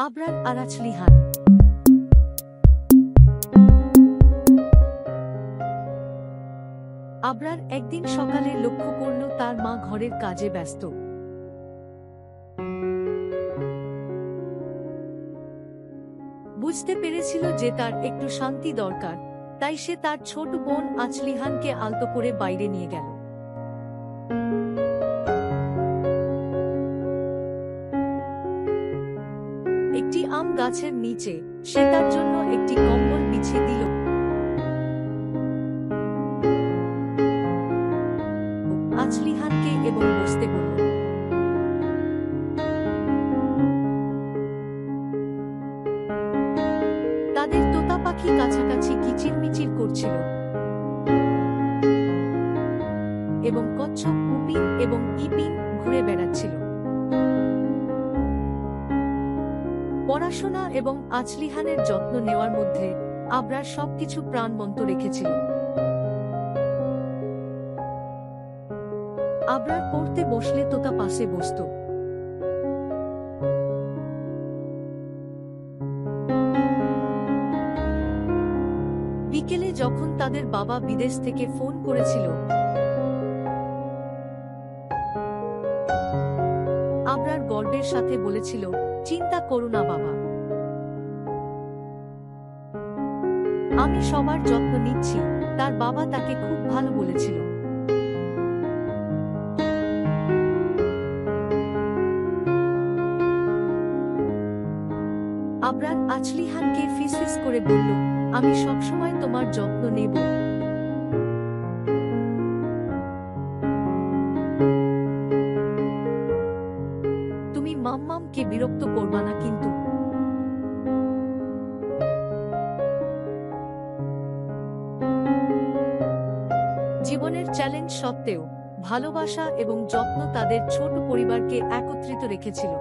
আবরার আর আছলিহান। আবরার একদিন সকালে লক্ষ্য করল তার মা ঘরের কাজে ব্যস্ত। বুঝতে পেরেছিল যে তার একটু শান্তি দরকার, তাই সে তার ছোট বোন আছলিহানকে আলতো করে বাইরে নিয়ে গেল। একটি আম গাছের নিচে সে তার জন্য একটি কম্বল বিছিয়ে দিল। আছলিহানকে এবং বসতে বলল। তাদের তোতা পাখি কাছাকাছি কিচিরমিচির করছিল এবং কচ্ছপ উপিন এবং ইপিন ঘুরে বেড়াচ্ছিল। পড়াশোনা এবং আছলিহানের যত্ন নেওয়ার মধ্যে আবরার সবকিছু প্রাণবন্ত রেখেছিল। আবরার পড়তে বসলে তোতা পাশে বসত। বিকেলে যখন তাদের বাবা বিদেশ থেকে ফোন করেছিল, আবরার গর্বের সাথে বলেছিল, চিন্তা করো না বাবা, আমি সবার যত্ন নিচ্ছি। তার বাবা তাকে খুব ভালো বলেছিল। আবরার আছলিহানকে ফিসফিস করে বলল, আমি সবসময় তোমার যত্ন নেব। তুমি মাম্মামকে বিরক্ত করবা না কিন্তু। জীবনের চ্যালেঞ্জ সত্ত্বেও ভালোবাসা এবং যত্ন তাদের ছোট পরিবারকে একত্রিত রেখেছিল।